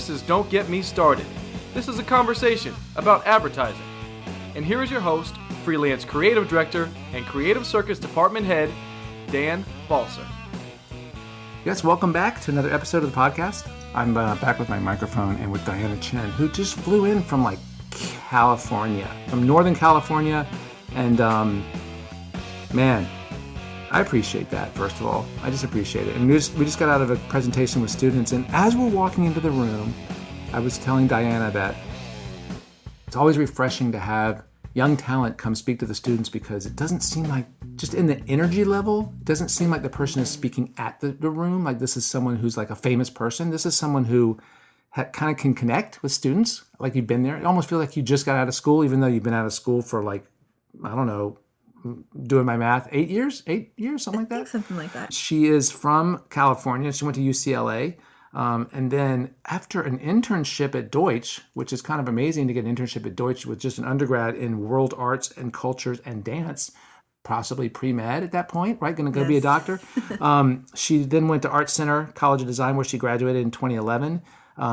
This is Don't Get Me Started. This is a conversation about advertising. And here is your host, freelance creative director and creative circus department head, Dan Balser. Yes, welcome back to another episode of the podcast. I'm back with my microphone and with Diana Chen, who just flew in from California, from Northern California. And man, I appreciate that, first of all. I just appreciate it. And we just got out of a presentation with students, and as we're walking into the room, I was telling Diana that it's always refreshing to have young talent come speak to the students, because it doesn't seem like, just in the energy level, it doesn't seem like the person is speaking at the room. Like this is someone who's like a famous person. This is someone who kind of can connect with students, like you've been there. It almost feels like you just got out of school, even though you've been out of school for I don't know, doing my math, 8 years, something like that? Something like that. She is from California. She went to UCLA. And then after an internship at Deutsch, which is kind of amazing to get an internship at Deutsch with just an undergrad in world arts and cultures and dance, possibly pre-med at that point, right? Going to go be a doctor. She then went to Art Center College of Design, where she graduated in 2011.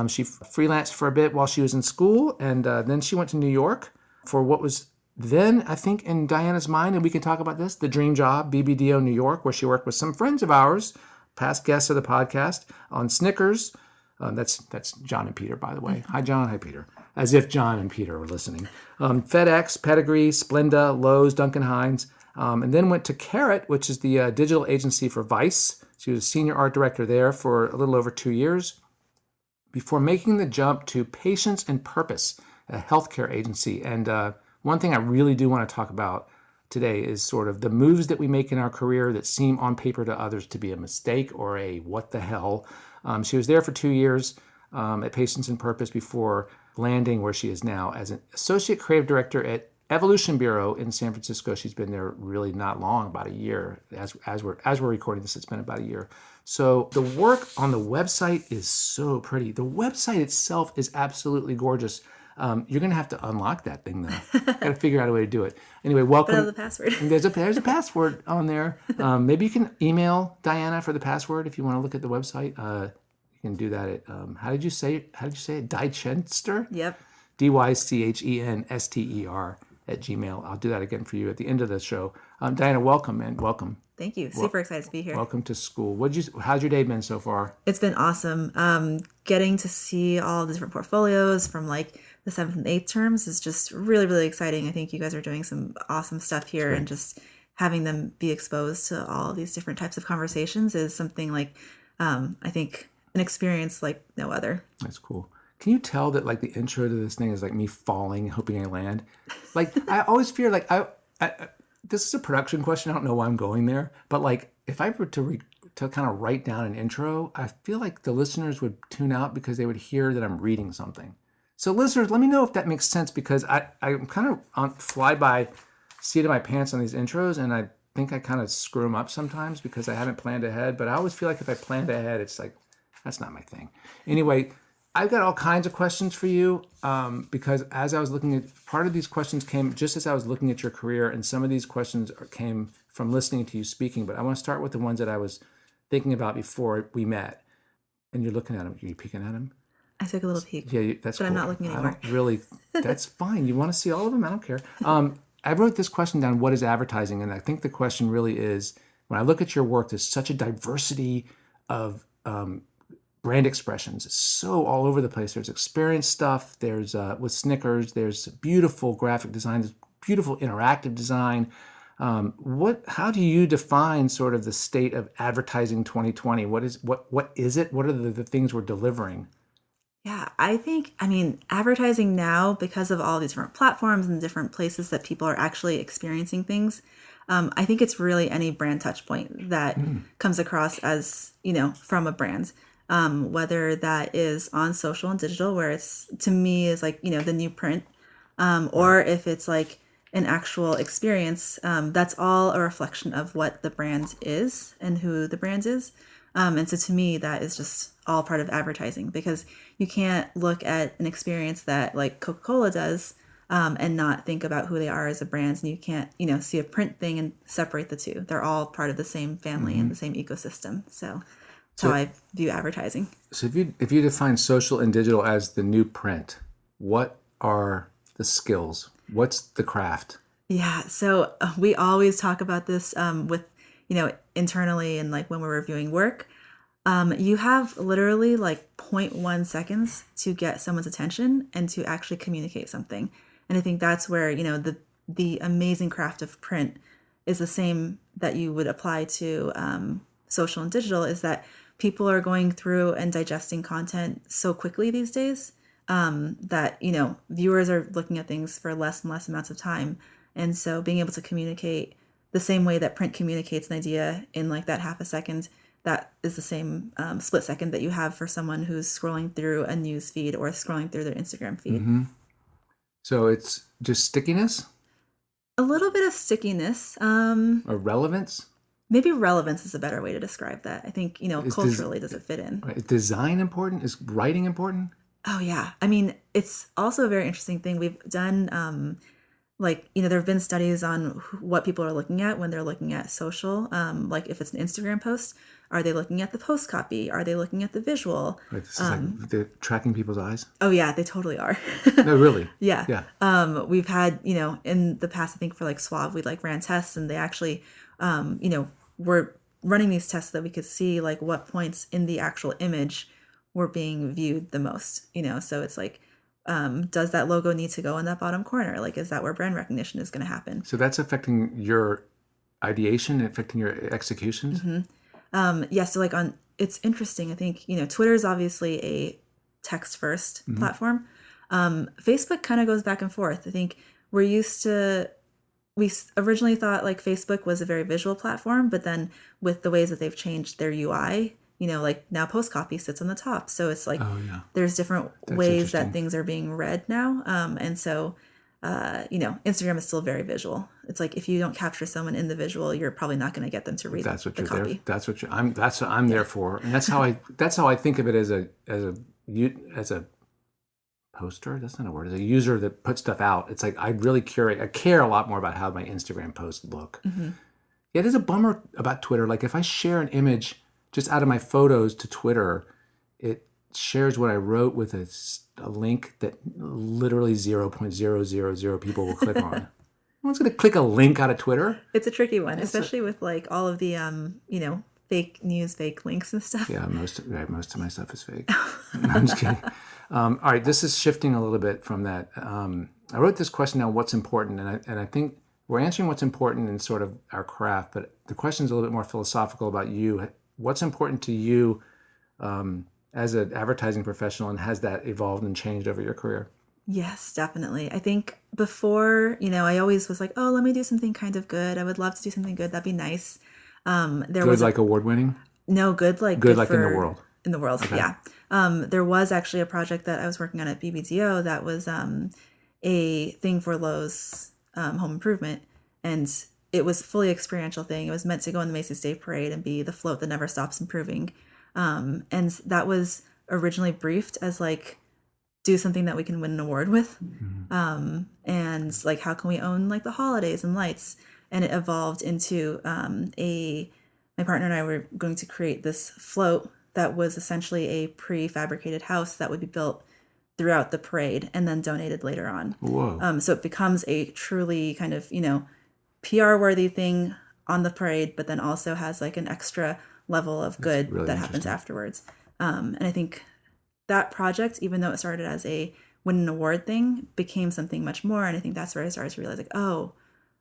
She freelanced for a bit while she was in school, and then she went to New York for what was then, I think, in Diana's mind, and we can talk about this, the dream job, BBDO New York, where she worked with some friends of ours, past guests of the podcast, on Snickers. That's John and Peter, by the way. Hi, John. Hi, Peter. As if John and Peter were listening. FedEx, Pedigree, Splenda, Lowe's, Duncan Hines, and then went to Carrot, which is the digital agency for Vice. She was a senior art director there for a little over 2 years before making the jump to Patience and Purpose, a healthcare agency. And one thing I really do want to talk about today is sort of the moves that we make in our career that seem on paper to others to be a mistake or a what the hell. She was there for 2 years at Patience and Purpose before landing where she is now as an associate creative director at Evolution Bureau in San Francisco. She's been there really not long, about a year. As we're recording this, it's been about a year. So the work on the website is so pretty. The website itself is absolutely gorgeous. You're going to have to unlock that thing, though. Got to figure out a way to do it. Anyway, welcome. But the password. There's a password on there. Maybe you can email Diana for the password if you want to look at the website. You can do that at how did you say it? Dychenster? Yep. DYCHENSTER @gmail. I'll do that again for you at the end of the show. Diana, welcome, man. Welcome. Thank you. Super excited to be here. Welcome to school. How's your day been so far? It's been awesome. Getting to see all the different portfolios from the 7th and 8th terms is just really, really exciting. I think you guys are doing some awesome stuff here, and just having them be exposed to all these different types of conversations is something I think an experience like no other. That's cool. Can you tell that the intro to this thing is me falling, hoping I land? I always fear this is a production question. I don't know why I'm going there, but if I were to kind of write down an intro, I feel like the listeners would tune out because they would hear that I'm reading something. So listeners, let me know if that makes sense, because I'm kind of on fly-by seat of my pants on these intros, and I think I kind of screw them up sometimes because I haven't planned ahead. But I always feel like if I planned ahead, it's that's not my thing. Anyway, I've got all kinds of questions for you because as I was looking at, part of these questions came just as I was looking at your career, and some of these questions came from listening to you speaking. But I want to start with the ones that I was thinking about before we met. And you're looking at them. Are you peeking at them? I took a little peek. Yeah, that's but cool. I'm not looking anymore. I don't really. That's fine. You want to see all of them? I don't care. I wrote this question down. What is advertising? And I think the question really is, when I look at your work, there's such a diversity of brand expressions. It's so all over the place. There's experience stuff. There's with Snickers. There's beautiful graphic design. There's beautiful interactive design. How do you define sort of the state of advertising 2020? What is it? What are the things we're delivering? Yeah, advertising now, because of all these different platforms and different places that people are actually experiencing things, I think it's really any brand touch point that comes across as, from a brand, whether that is on social and digital, where it's, to me, is the new print, or if it's an actual experience, that's all a reflection of what the brand is and who the brand is. And so to me, that is just all part of advertising, because you can't look at an experience that Coca-Cola does and not think about who they are as a brand. And you can't, see a print thing and separate the two. They're all part of the same family and the same ecosystem. So That's how I view advertising. So if you define social and digital as the new print, what are the skills? What's the craft? Yeah, so we always talk about this with, internally and like when we're reviewing work. You have literally like zero point 0.1 seconds to get someone's attention and to actually communicate something. And I think that's where, the amazing craft of print is the same that you would apply to social and digital, is that people are going through and digesting content so quickly these days that, viewers are looking at things for less and less amounts of time. And so being able to communicate the same way that print communicates an idea in like that half a second, that is the same split second that you have for someone who's scrolling through a news feed or scrolling through their Instagram feed. So it's just stickiness? A little bit of stickiness. Or relevance? Maybe relevance is a better way to describe that. I think, culturally, does it fit in? Is design important? Is writing important? Oh, yeah. I mean, it's also a very interesting thing. We've done, there have been studies on what people are looking at when they're looking at social. Like if it's an Instagram post, are they looking at the post copy? Are they looking at the visual? Right, this is like they're tracking people's eyes? Oh, yeah, they totally are. No, really? Yeah. Yeah. We've had, in the past, I think for like Suave, we like ran tests and they actually, were running these tests so that we could see like what points in the actual image were being viewed the most, so it's like, does that logo need to go in that bottom corner? Like, is that where brand recognition is going to happen? So that's affecting your ideation, affecting your executions? Yeah. So like it's interesting. I think, Twitter is obviously a text first platform. Facebook kind of goes back and forth. I think we originally thought like Facebook was a very visual platform, but then with the ways that they've changed their UI, like now post copy sits on the top. So it's like, there's different ways that things are being read now. And so, Instagram is still very visual. It's like, if you don't capture someone in the visual, you're probably not going to get them to read the copy. That's what I'm there for. And that's how I think of it as a poster. That's not a word. As a user that puts stuff out. It's like, I really curate. I care a lot more about how my Instagram posts look. Yeah, it is a bummer about Twitter. Like if I share an image just out of my photos to Twitter, it shares what I wrote with a link that literally 0.000 people will click on. No one's going to click a link out of Twitter. It's a tricky one, especially with like all of the, fake news, fake links and stuff. Yeah, most of my stuff is fake. No, I'm just kidding. All right, this is shifting a little bit from that. I wrote this question down, what's important, and I think we're answering what's important in sort of our craft, but the question is a little bit more philosophical about you. What's important to you as an advertising professional, and has that evolved and changed over your career? Yes, definitely. I think before, I always was like, oh, let me do something kind of good. I would love to do something good. That'd be nice. Good, like award-winning? No, good like good like in the world. In the world, okay. Yeah. There was actually a project that I was working on at BBDO that was a thing for Lowe's home improvement, and it was a fully experiential thing. It was meant to go in the Macy's Day Parade and be the float that never stops improving. And that was originally briefed as like, do something that we can win an award with. And like, how can we own like the holidays and lights? And it evolved into my partner and I were going to create this float that was essentially a prefabricated house that would be built throughout the parade and then donated later on. Whoa. So it becomes a truly kind of, PR worthy thing on the parade, but then also has like an extra level of good really that happens afterwards. And I think that project, even though it started as a win an award thing, became something much more. And I think that's where I started to realize like, oh,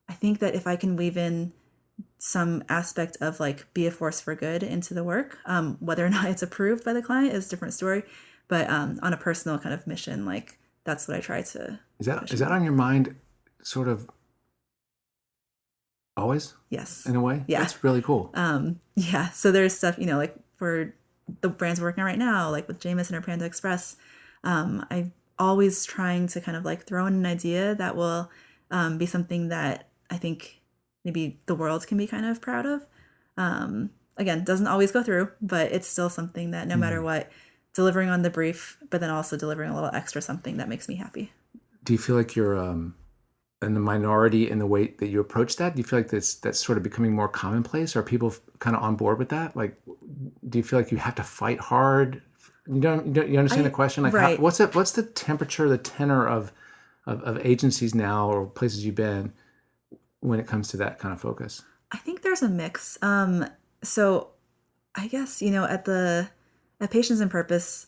I think that if I can weave in some aspect of like be a force for good into the work, whether or not it's approved by the client is a different story. But on a personal kind of mission, like that's what I try to. Is that on your mind sort of always? Yes. In a way? Yeah. That's really cool. Yeah. So there's stuff, like for the brands we're working on right now, like with Jameson or Panda Express, I'm always trying to kind of like throw in an idea that will be something that I think maybe the world can be kind of proud of. Again, doesn't always go through, but it's still something that no matter what, delivering on the brief, but then also delivering a little extra something that makes me happy. Do you feel like you're in the minority in the way that you approach that? Do you feel like that's sort of becoming more commonplace? Are people kind of on board with that? Like, do you feel like you have to fight hard? You understand the question? Like, right. what's the temperature, the tenor of agencies now or places you've been when it comes to that kind of focus? I think there's a mix. So I guess, at Patients and Purpose,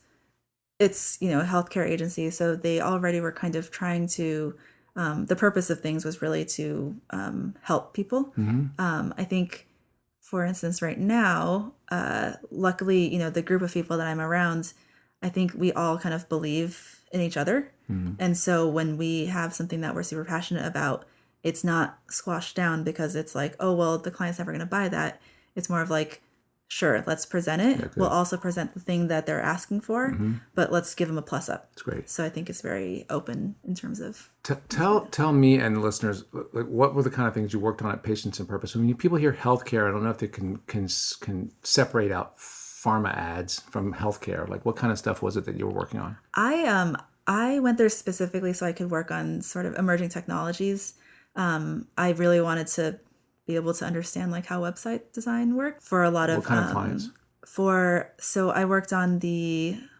it's, a healthcare agency. So they already were kind of trying to, the purpose of things was really to help people. I think, for instance, right now, luckily, the group of people that I'm around, I think we all kind of believe in each other. And so when we have something that we're super passionate about, it's not squashed down because it's like, oh, well, the client's never going to buy that. It's more of like, sure, let's present it. Yeah, we'll also present the thing that they're asking for, but let's give them a plus up. That's great. So I think it's very open in terms of... Tell me and listeners, like, what were the kind of things you worked on at Patients and Purpose? When people hear healthcare, I don't know if they can separate out pharma ads from healthcare. Like, what kind of stuff was it that you were working on? I went there specifically so I could work on sort of emerging technologies. I really wanted to be able to understand like how website design worked for a lot of... What kind of clients? So I worked on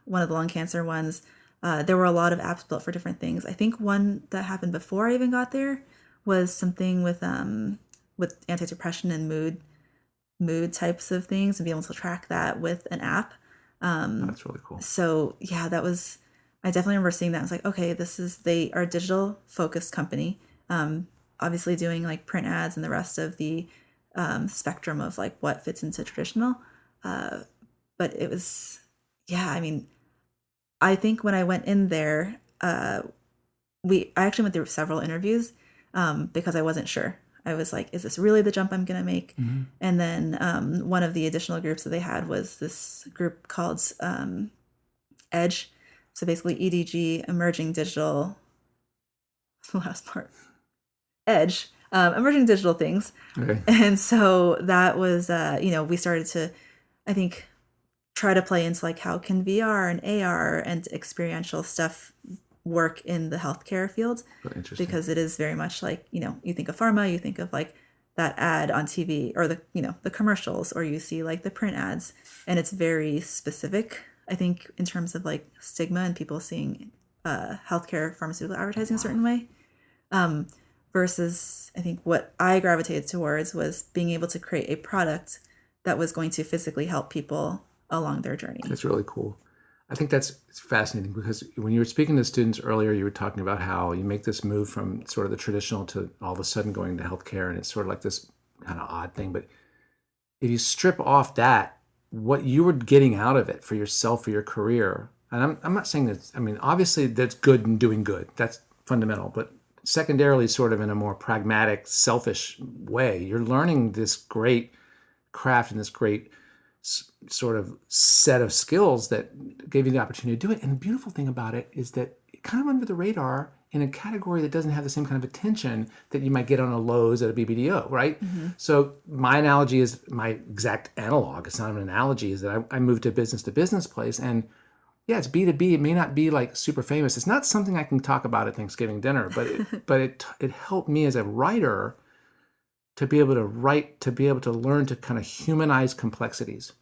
one of the lung cancer ones. There were a lot of apps built for different things. I think one that happened before I even got there was something with antidepressant and mood types of things, and be able to track that with an app. That's really cool. So yeah, I definitely remember seeing that. I was like, okay, they are a digital focused company. Obviously doing like print ads and the rest of the spectrum of like what fits into traditional. But it was, yeah, I mean, I think when I went in there, I actually went through several interviews because I wasn't sure. I was like, is this really the jump I'm going to make? And then one of the additional groups that they had was this group called EDGE. So basically EDG, Emerging Digital, what's the last part? EDGE, Emerging Digital Things. Okay. And so that was, we started to, I think, try to play into like how can VR and AR and experiential stuff work in the healthcare field. Interesting. Because it is very much like, you think of pharma, you think of like that ad on TV or the commercials, or you see like the print ads, and it's very specific, I think, in terms of like stigma and people seeing healthcare pharmaceutical advertising a certain way. Versus, I think what I gravitated towards was being able to create a product that was going to physically help people along their journey. That's really cool. I think it's fascinating because when you were speaking to students earlier, you were talking about how you make this move from sort of the traditional to all of a sudden going to healthcare, and it's sort of like this kind of odd thing. But if you strip off that, what you were getting out of it for yourself, for your career, and I'm not saying that, I mean, obviously that's good and doing good. That's fundamental. But secondarily, sort of in a more pragmatic, selfish way, you're learning this great craft and this great sort of set of skills that gave you the opportunity to do it. And the beautiful thing about it is that it kind of under the radar in a category that doesn't have the same kind of attention that you might get on a Lowe's at a BBDO, right? So my analogy is my exact analog. It's not an analogy, is that I moved to business place, and yeah, it's B2B. It may not be like super famous. It's not something I can talk about at Thanksgiving dinner, but it helped me as a writer to be able to write, to be able to learn to kind of humanize complexities,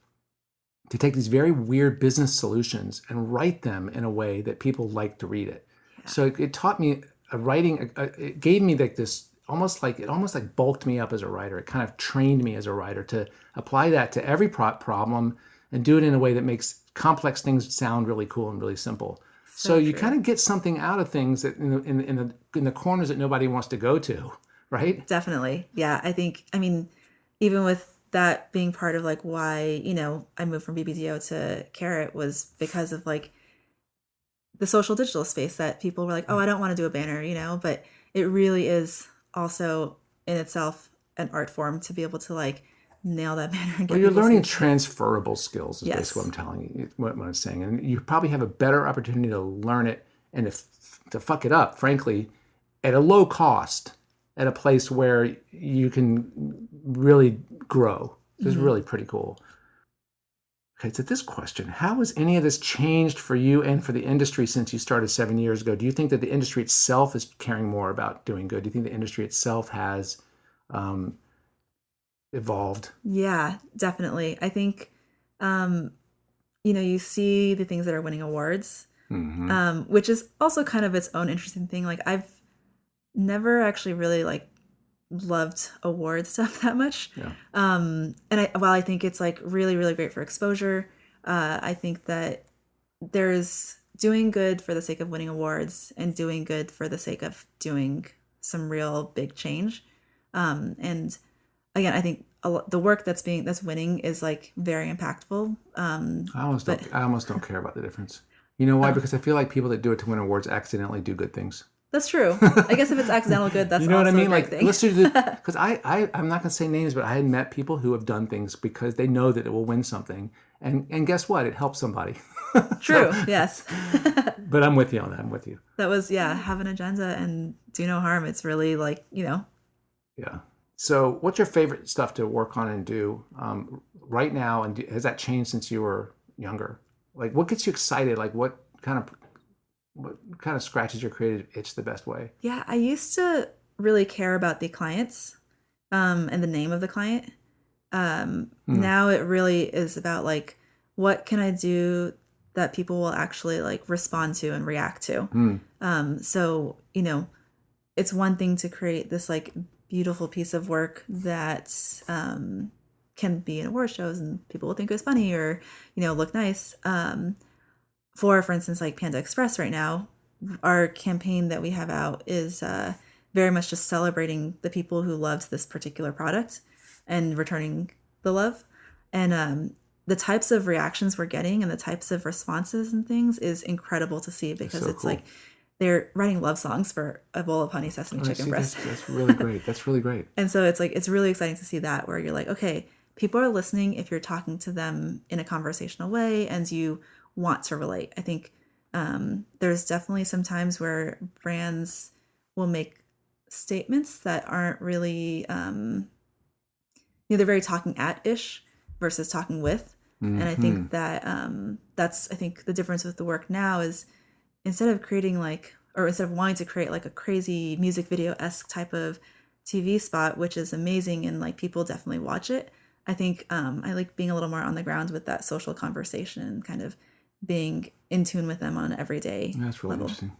to take these very weird business solutions and write them in a way that people like to read it. Yeah. So it taught me it gave me like this, almost like bulked me up as a writer. It kind of trained me as a writer to apply that to every problem and do it in a way that makes complex things sound really cool and really simple. So you kind of get something out of things that in the corners that nobody wants to go to, right? Definitely. Yeah, I mean, even with that being part of like why, I moved from BBDO to Carrot was because of like the social digital space that people were like, oh, I don't want to do a banner, but it really is also in itself an art form to be able to like nail that banner. And well, you're learning transferable skills is basically what I'm telling you, what I'm saying. And you probably have a better opportunity to learn it and to fuck it up, frankly, at a low cost, at a place where you can really grow. This is really pretty cool. Okay, so this question, how has any of this changed for you and for the industry since you started 7 years ago? Do you think that the industry itself is caring more about doing good? Do you think the industry itself has evolved? Yeah, definitely. I think, you see the things that are winning awards, which is also kind of its own interesting thing. Like I've never actually really like loved award stuff that much. Yeah. While I think it's like really, really great for exposure, I think that there's doing good for the sake of winning awards and doing good for the sake of doing some real big change. And again, I think the work that's winning is like very impactful. I almost don't care about the difference. You know why? Because I feel like people that do it to win awards accidentally do good things. That's true. I guess if it's accidental good, that's you know also what I mean. a great Like thing. let's do because I'm not going to say names, but I had met people who have done things because they know that it will win something, and guess what? It helps somebody. True. Yes. But I'm with you on that. I'm with you. That was have an agenda and do no harm. It's really like Yeah. So, what's your favorite stuff to work on and do right now? And has that changed since you were younger? Like, what gets you excited? Like, what kind of scratches your creative itch the best way? Yeah, I used to really care about the clients and the name of the client. Now it really is about like, what can I do that people will actually like respond to and react to? So, it's one thing to create this like beautiful piece of work that can be in award shows and people will think it was funny or, look nice. For instance, like Panda Express right now, our campaign that we have out is very much just celebrating the people who loved this particular product and returning the love. And the types of reactions we're getting and the types of responses and things is incredible to see because it's cool. Like they're writing love songs for a bowl of honey sesame chicken breast. That's really great. That's really great. And so it's like, it's really exciting to see that where you're like, okay, people are listening if you're talking to them in a conversational way and you want to relate. I think there's definitely some times where brands will make statements that aren't really, they're very talking at-ish versus talking with. And I think that that's, I think the difference with the work now is instead of wanting to create like a crazy music video-esque type of TV spot, which is amazing and like people definitely watch it, I think I like being a little more on the ground with that social conversation and kind of being in tune with them on an everyday That's really level. interesting.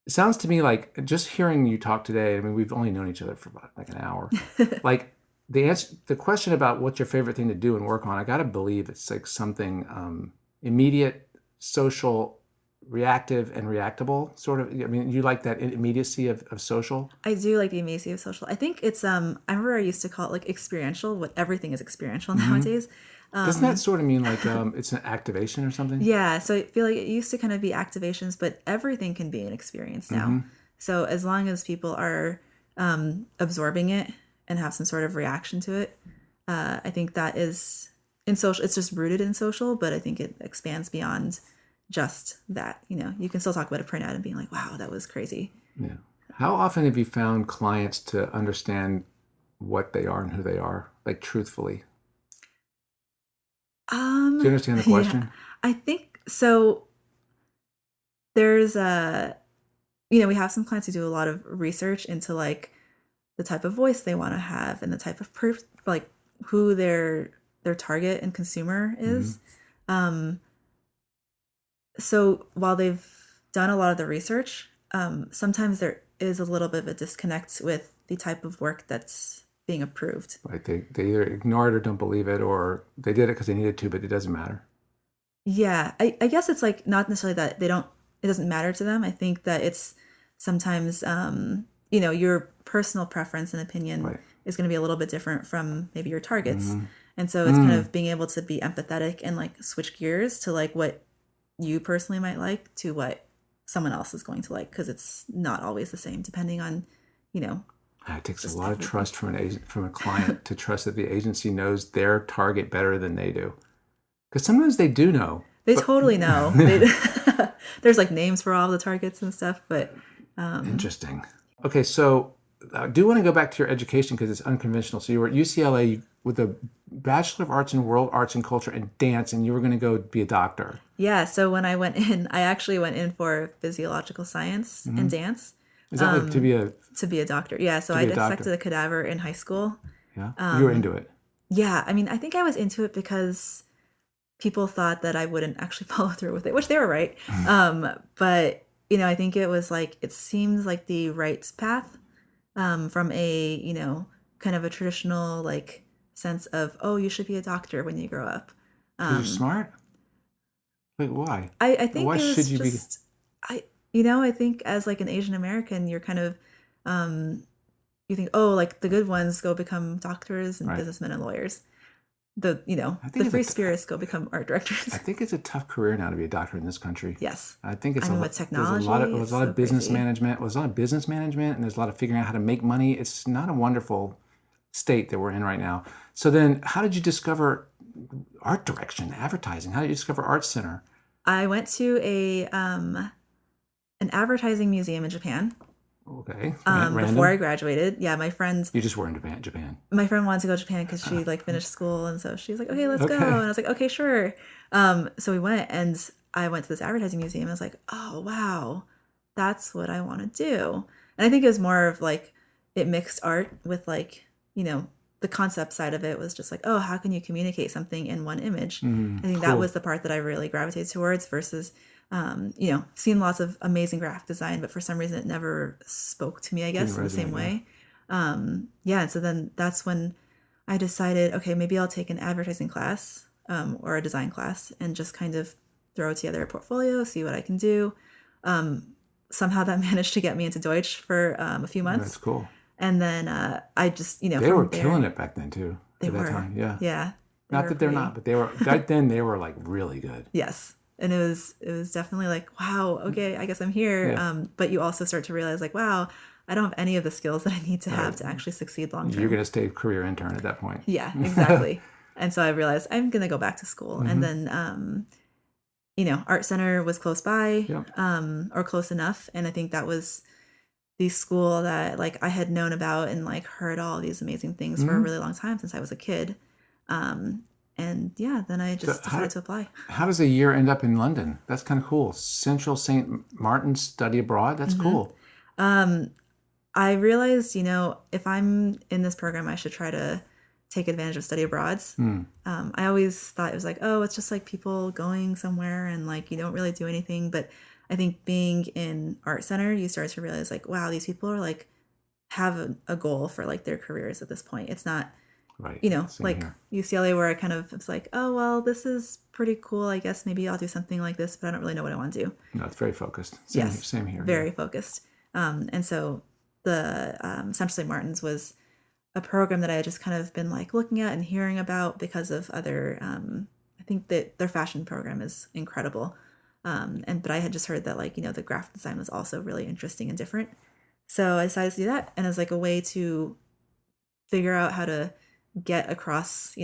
It sounds to me like just hearing you talk today, I mean, we've only known each other for about like an hour. Like the question about what's your favorite thing to do and work on, I got to believe it's like something immediate, social, reactive, and reactable sort of. I mean, you like that immediacy of social? I do like the immediacy of social. I think it's, I remember I used to call it like experiential, what everything is experiential nowadays. Doesn't that sort of mean like it's an activation or something? Yeah, so I feel like it used to kind of be activations, but everything can be an experience now. So as long as people are absorbing it and have some sort of reaction to it, I think that is in social. It's just rooted in social, but I think it expands beyond just that. You can still talk about a print ad and being like, "Wow, that was crazy." Yeah. How often have you found clients to understand what they are and who they are, like truthfully? Do you understand the question? Yeah, I think so. There's we have some clients who do a lot of research into like the type of voice they want to have and the type of like who their target and consumer is. So while they've done a lot of the research, sometimes there is a little bit of a disconnect with the type of work that's being approved. Right. They either ignore it or don't believe it, or they did it because they needed to, but it doesn't matter. Yeah, I guess it's like not necessarily that it doesn't matter to them. I think that it's sometimes, your personal preference and opinion is going to be a little bit different from maybe your targets. And so it's kind of being able to be empathetic and like switch gears to like what you personally might like to what someone else is going to like, because it's not always the same depending on, It takes a lot of trust from a client to trust that the agency knows their target better than they do. Because sometimes they do know. They totally know. There's like names for all the targets and stuff, but interesting. Okay, so I do want to go back to your education because it's unconventional. So you were at UCLA with a Bachelor of Arts in World Arts and Culture and Dance, and you were going to go be a doctor. Yeah, so when I went in, I actually went in for physiological science and dance. Is that like To be a doctor. Yeah, so I dissected a cadaver in high school. Yeah, you were into it. Yeah, I mean, I think I was into it because people thought that I wouldn't actually follow through with it, which they were right. But I think it was like it seems like the right path from a kind of a traditional like sense of, oh, you should be a doctor when you grow up. 'Cause you're smart. Wait, why? I think Why it was should you just I think as like an Asian American, you're kind of you think, oh, like the good ones go become doctors and Right. businessmen and lawyers. The think free it's spirits go become art directors. I think it's a tough career now to be a doctor in this country. Yes. I think it's I mean, a with lot. technology, There's a lot it's of so business crazy. management. There's a lot of business management, and there's a lot of figuring out how to make money. It's not a wonderful state that we're in right now. So then, how did you discover art direction, advertising? How did you discover Art Center? I went to an advertising museum in Japan Okay, before I graduated. Yeah, my friend You just were in Japan. wanted to go to Japan because she like finished school, and so she was like, okay, let's go. And I was like, okay, sure. So we went, and I went to this advertising museum. I was like, oh wow, that's what I want to do. And I think it was more of like it mixed art with like the concept side of it was just like, oh, how can you communicate something in one image? I think that cool. was the part that I really gravitated towards versus seen lots of amazing graphic design, but for some reason it never spoke to me, I guess, in the same way. And so then that's when I decided, okay, maybe I'll take an advertising class or a design class and just kind of throw together a portfolio, see what I can do. Somehow that managed to get me into Deutsch for a few months. That's cool. And then I just, They were killing it back then too. They at were. that time. Yeah. Yeah. Not that they're not, but they were back then. They were like really good. Yes. And it was definitely like, wow, okay, I guess I'm here. Yeah. But you also start to realize like, wow, I don't have any of the skills that I need to have to actually succeed long term. You're going to stay a career intern at that point. Yeah, exactly. And so I realized I'm going to go back to school. And then, Art Center was close by or close enough. And I think that was the school that like I had known about and like heard all these amazing things for a really long time since I was a kid. And yeah, then I just decided to apply. How does a year end up in London? That's kind of cool. Central St. Martin's Study Abroad. That's cool. I realized, if I'm in this program, I should try to take advantage of study abroads. I always thought it was like, oh, it's just like people going somewhere and like you don't really do anything. But I think being in Art Center, you start to realize like, wow, these people are like have a goal for like their careers at this point. It's not, Right. like here. UCLA where I kind of was like, oh, well, this is pretty cool. I guess maybe I'll do something like this, but I don't really know what I want to do. No, it's very focused. Same here. Very focused. And so the Central St. Martin's was a program that I had just kind of been like looking at and hearing about because of other, I think that their fashion program is incredible. But I had just heard that like, the graphic design was also really interesting and different. So I decided to do that. And as like a way to figure out how to get across,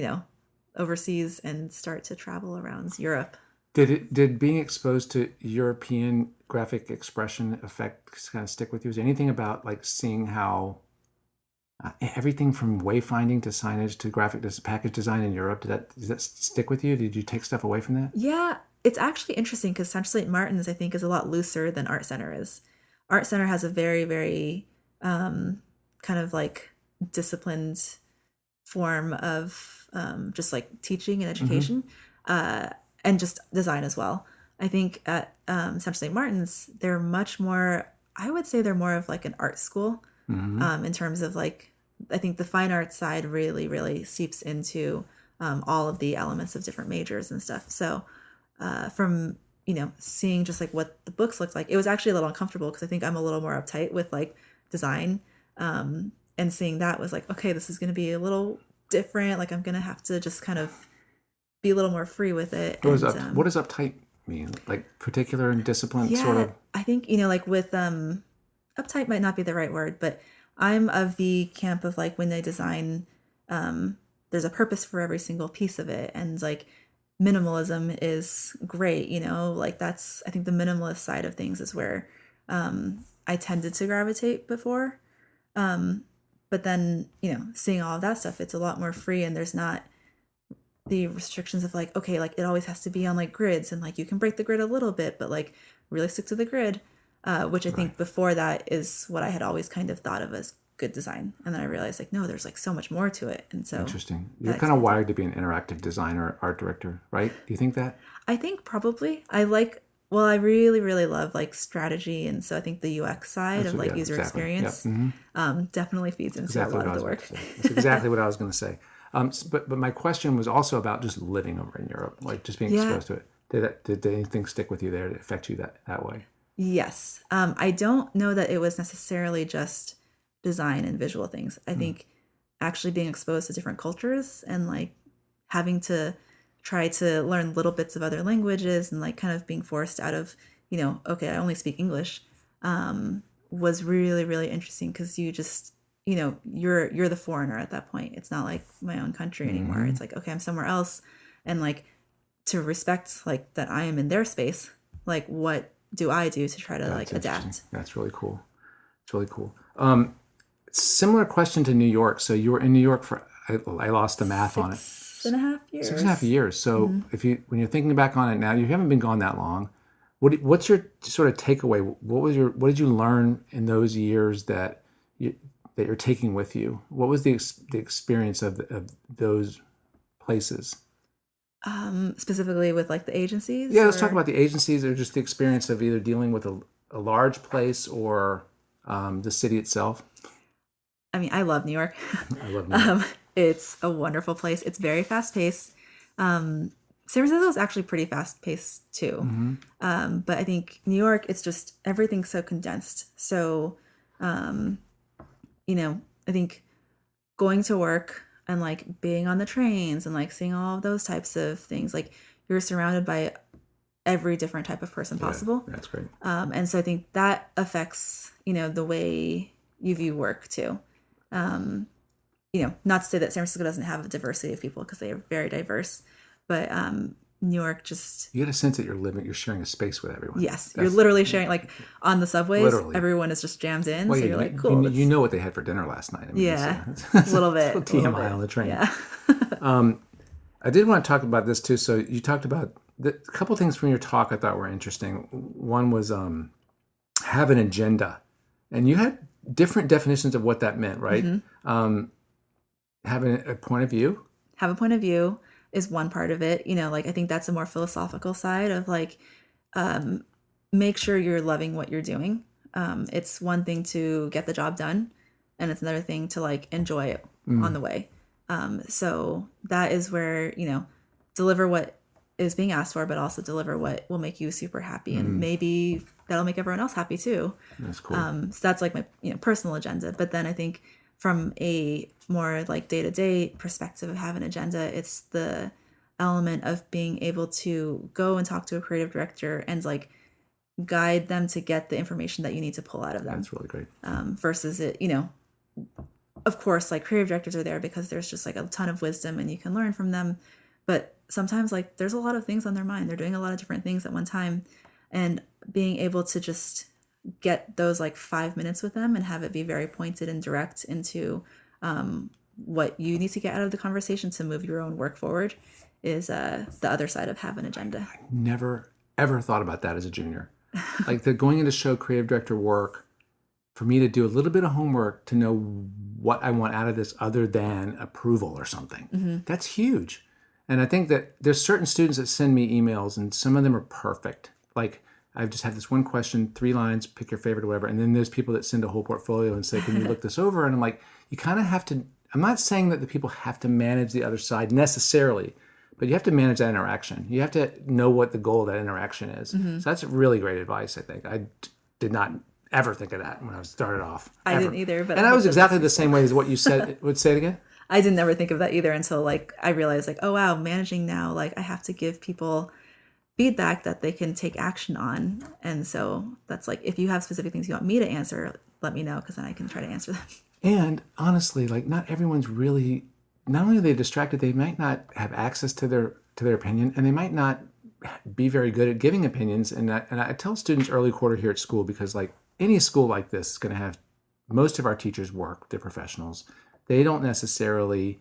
overseas and start to travel around Europe. Did being exposed to European graphic expression effects kind of stick with you? Is there anything about like seeing how everything from wayfinding to signage to package design in Europe, does that stick with you? Did you take stuff away from that? Yeah, it's actually interesting because Central St. Martin's, I think, is a lot looser than Art Center is. Art Center has a very, very kind of like disciplined form of just like teaching and education and just design as well. I think at Central St. Martin's, they're much more, I would say they're more of like an art school in terms of like, I think the fine arts side really, really seeps into all of the elements of different majors and stuff. So from, seeing just like what the books looked like, it was actually a little uncomfortable because I think I'm a little more uptight with like design. And seeing that was like, okay, this is going to be a little different. Like I'm going to have to just kind of be a little more free with it. What does uptight mean? Like particular and disciplined sort of? I think, like with uptight might not be the right word, but I'm of the camp of like when they design, there's a purpose for every single piece of it. And like minimalism is great, like that's, I think the minimalist side of things is where I tended to gravitate before. But then, seeing all of that stuff, it's a lot more free, and there's not the restrictions of like, okay, like it always has to be on like grids, and like you can break the grid a little bit, but like really stick to the grid, which I think before that is what I had always kind of thought of as good design. And then I realized like, no, there's like so much more to it. And so Interesting. You're kind of wired to be an interactive designer, art director, right? Do you think that? I think probably I really, really love like strategy. And so I think the UX side of like user experience definitely feeds into a lot of the work. That's exactly what I was going to say. But my question was also about just living over in Europe, like just being exposed to it. Did anything stick with you there to affect you that way? Yes. I don't know that it was necessarily just design and visual things. I think actually being exposed to different cultures and like having to try to learn little bits of other languages and like kind of being forced out of, okay, I only speak English, was really, really interesting because you just, you're the foreigner at that point. It's not like my own country anymore. It's like, okay, I'm somewhere else. And like to respect like that I am in their space, like what do I do to try to like adapt? That's really cool. It's really cool. Similar question to New York. So you were in New York for, I lost the math on it. 6.5 years. 6.5 years. So when you're thinking back on it now, you haven't been gone that long. What's your sort of takeaway? What did you learn in those years that you're taking with you? What was the experience of those places? Specifically with like the agencies? Yeah, let's talk about the agencies or just the experience of either dealing with a large place or the city itself. I mean, I love New York. I love New York. It's a wonderful place. It's very fast paced. San Francisco is actually pretty fast paced too. But I think New York, it's just everything's so condensed. So, I think going to work and like being on the trains and like seeing all of those types of things, like you're surrounded by every different type of person possible. That's great. And so I think that affects, the way you view work too. Not to say that San Francisco doesn't have a diversity of people because they are very diverse, but New York just... You get a sense that you're sharing a space with everyone. Yes. You're literally sharing, like on the subways, everyone is just jammed in. Well, so you're like, cool. You know what they had for dinner last night. I mean, a little bit. It's a little TMI on the train. Yeah. I did want to talk about this too. So you talked about a couple things from your talk I thought were interesting. One was have an agenda. And you had different definitions of what that meant, right? Having a point of view. Have a point of view is one part of it. Like I think that's a more philosophical side of like, make sure you're loving what you're doing. It's one thing to get the job done, and it's another thing to like enjoy it on the way. So that is where, deliver what is being asked for, but also deliver what will make you super happy. And maybe that'll make everyone else happy too. That's cool. So that's like my personal agenda. But then I think from a more like day-to-day perspective of having an agenda, it's the element of being able to go and talk to a creative director and like guide them to get the information that you need to pull out of them. That's really great. Versus it, of course, like creative directors are there because there's just like a ton of wisdom and you can learn from them. But sometimes like there's a lot of things on their mind. They're doing a lot of different things at one time, and being able to just get those like 5 minutes with them and have it be very pointed and direct into what you need to get out of the conversation to move your own work forward is the other side of have an agenda. I never ever thought about that as a junior. Like going into show creative director work, for me to do a little bit of homework to know what I want out of this other than approval or something. That's huge. And I think that there's certain students that send me emails and some of them are perfect. Like I've just had this one question, 3 lines, pick your favorite or whatever. And then there's people that send a whole portfolio and say, can you look this over? And I'm like, you kind of have to, I'm not saying that the people have to manage the other side necessarily, but you have to manage that interaction. You have to know what the goal of that interaction is. So that's really great advice, I think. I did not ever think of that when I started off. I didn't either. But and I was exactly the same way as what you said. Would say it again? I didn't ever think of that either until like I realized like, oh wow, managing now, like I have to give people feedback that they can take action on. And so that's like, if you have specific things you want me to answer, let me know because then I can try to answer them. And honestly, like not everyone's really, not only are they distracted, they might not have access to their opinion, and they might not be very good at giving opinions. And I tell students early quarter here at school, because like any school like this is going to have most of our teachers work, they're professionals. They don't necessarily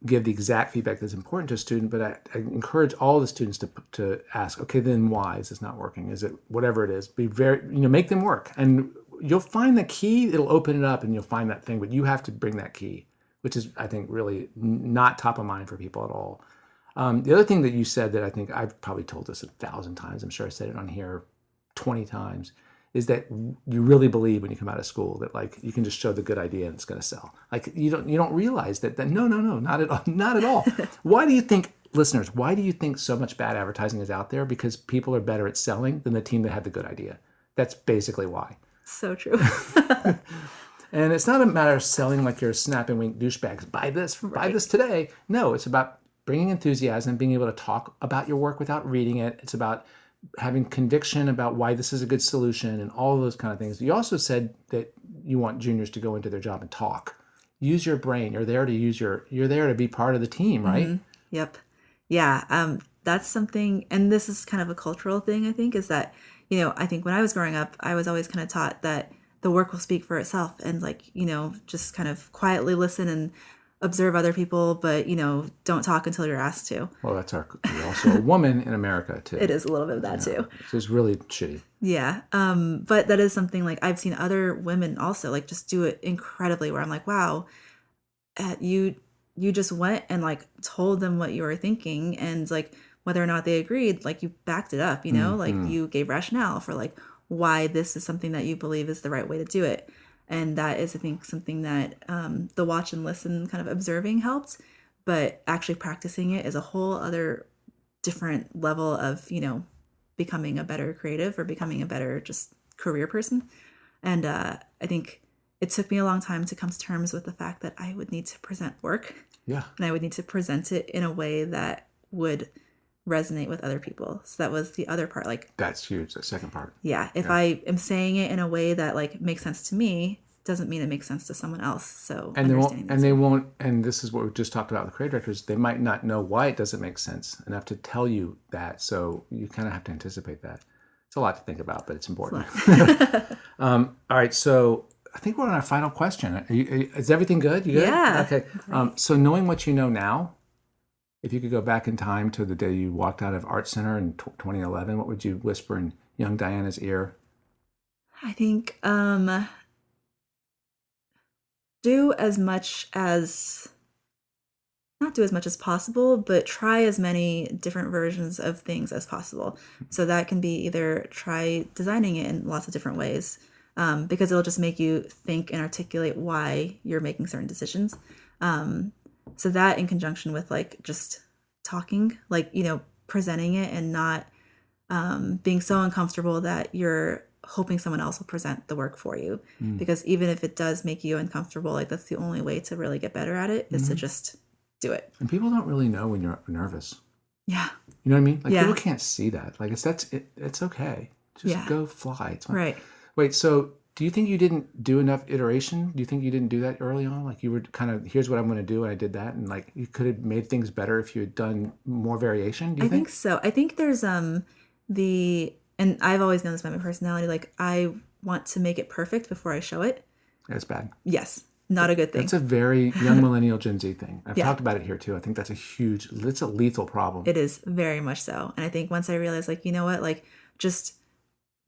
give the exact feedback that's important to a student, but I encourage all the students to ask, okay, then why is this not working? Is it whatever it is? Be very, make them work. And you'll find the key, it'll open it up and you'll find that thing, but you have to bring that key, which is, I think, really not top of mind for people at all. The other thing that you said that I think I've probably told this 1,000 times, I'm sure I said it on here 20 times, is that you really believe when you come out of school that like you can just show the good idea and it's going to sell. Like you don't realize that no, not at all, not at all. Why do you think, listeners, why do you think so much bad advertising is out there? Because people are better at selling than the team that had the good idea. That's basically why. So true. And it's not a matter of selling like you're a snap and wink douchebags. Buy this today. No, it's about bringing enthusiasm, being able to talk about your work without reading it. It's about having conviction about why this is a good solution and all of those kind of things. You also said that you want juniors to go into their job and talk. Use your brain. You're there to be part of the team, right? Mm-hmm. Yep. Yeah. That's something, and this is kind of a cultural thing, I think, is that, I think when I was growing up, I was always kind of taught that the work will speak for itself and just kind of quietly listen and observe other people, but, don't talk until you're asked to. Well, you're also a woman in America, too. It is a little bit of that, too. Which is really shitty. Yeah. But that is something like I've seen other women also like just do it incredibly where I'm like, wow, you just went and like told them what you were thinking and like whether or not they agreed, like you backed it up, like you gave rationale for like why this is something that you believe is the right way to do it. And that is, I think, something that the watch and listen kind of observing helped, but actually practicing it is a whole other different level of, becoming a better creative or becoming a better just career person. And I think it took me a long time to come to terms with the fact that I would need to present work. Yeah. And I would need to present it in a way that would resonate with other people. So that was the other part. Like that's huge. The second part. Yeah. If I am saying it in a way that like makes sense to me, doesn't mean it makes sense to someone else. So and they won't. And this is what we just talked about with creative directors. They might not know why it doesn't make sense enough to tell you that. So you kind of have to anticipate that. It's a lot to think about, but it's important. All right. So I think we're on our final question. Is everything good? You good? Yeah. Okay. So knowing what you know now, if you could go back in time to the day you walked out of Art Center in 2011, what would you whisper in young Diana's ear? I think do as much as, not do as much as possible, but try as many different versions of things as possible. So that can be either try designing it in lots of different ways, because it'll just make you think and articulate why you're making certain decisions. So that in conjunction with like just talking, like, presenting it and not being so uncomfortable that you're hoping someone else will present the work for you. Because even if it does make you uncomfortable, like that's the only way to really get better at it is to just do it. And people don't really know when you're nervous. Yeah. You know what I mean? Like people can't see that. Like it's okay. Just go fly. It's fine. Right. Wait, so do you think you didn't do enough iteration? Do you think you didn't do that early on? Like you were kind of, here's what I'm going to do, and I did that, and like you could have made things better if you had done more variation? Do you think? I think so. I think there's and I've always known this about my personality, like I want to make it perfect before I show it. That's bad. Yes. Not a good thing. That's a very young millennial Gen Z thing. I've talked about it here too. I think that's a lethal problem. It is very much so. And I think once I realized, like, you know what, like just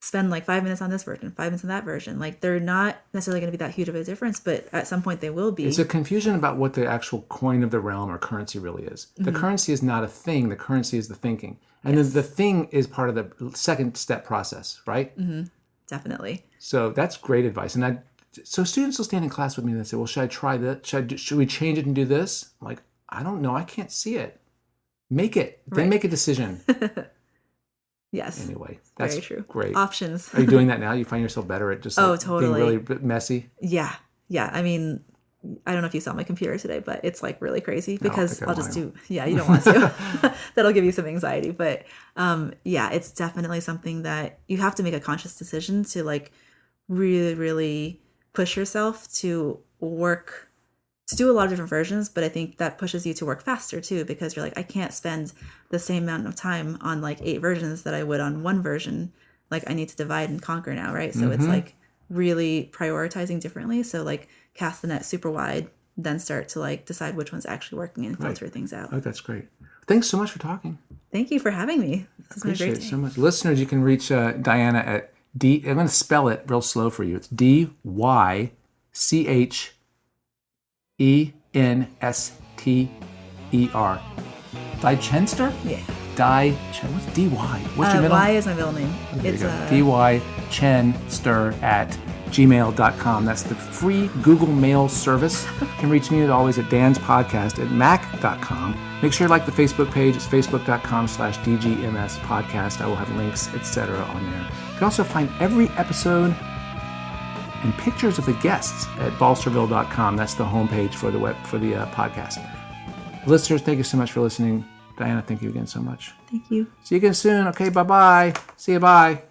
spend like 5 minutes on this version, 5 minutes on that version. Like they're not necessarily going to be that huge of a difference, but at some point they will be. It's a confusion about what the actual coin of the realm or currency really is. The currency is not a thing. The currency is the thinking. And then the thing is part of the second step process, right? Mm-hmm. Definitely. So that's great advice. And so students will stand in class with me and they say, well, should I try that? Should we change it and do this? I'm like, I don't know. I can't see it. Make it. Then make a decision. Yes. Anyway, that's very true. Great. Options. Are you doing that now? You find yourself better at just totally. being really messy? Yeah. Yeah. I mean, I don't know if you saw my computer today, but it's like really crazy because I'll just do, you don't want to. That'll give you some anxiety. But it's definitely something that you have to make a conscious decision to like really, really push yourself to work, to do a lot of different versions. But I think that pushes you to work faster too, because you're like, I can't spend the same amount of time on like 8 versions that I would on one version. Like I need to divide and conquer now, right? So it's like really prioritizing differently. So like cast the net super wide, then start to like decide which one's actually working and filter things out. Oh, that's great. Thanks so much for talking. Thanh you for having me. This has been a Appreciate great it day. so much. Listeners, you can reach Diana at D. I'm going to spell it real slow for you. It's DYCHENSTER Diechenster? Yeah. What's DY? What's your middle? Y is my middle name. There It's you go. dychenster@gmail.com. That's the free Google Mail service. You can reach me always at danspodcast@mac.com. Make sure you like the Facebook page. It's facebook.com/DGMS podcast. I will have links, etc. on there. You can also find every episode and pictures of the guests at balsterville.com. That's the homepage for the podcast. Listeners, thank you so much for listening. Diana, thank you again so much. Thank you. See you again soon. Okay, bye-bye. See you, bye.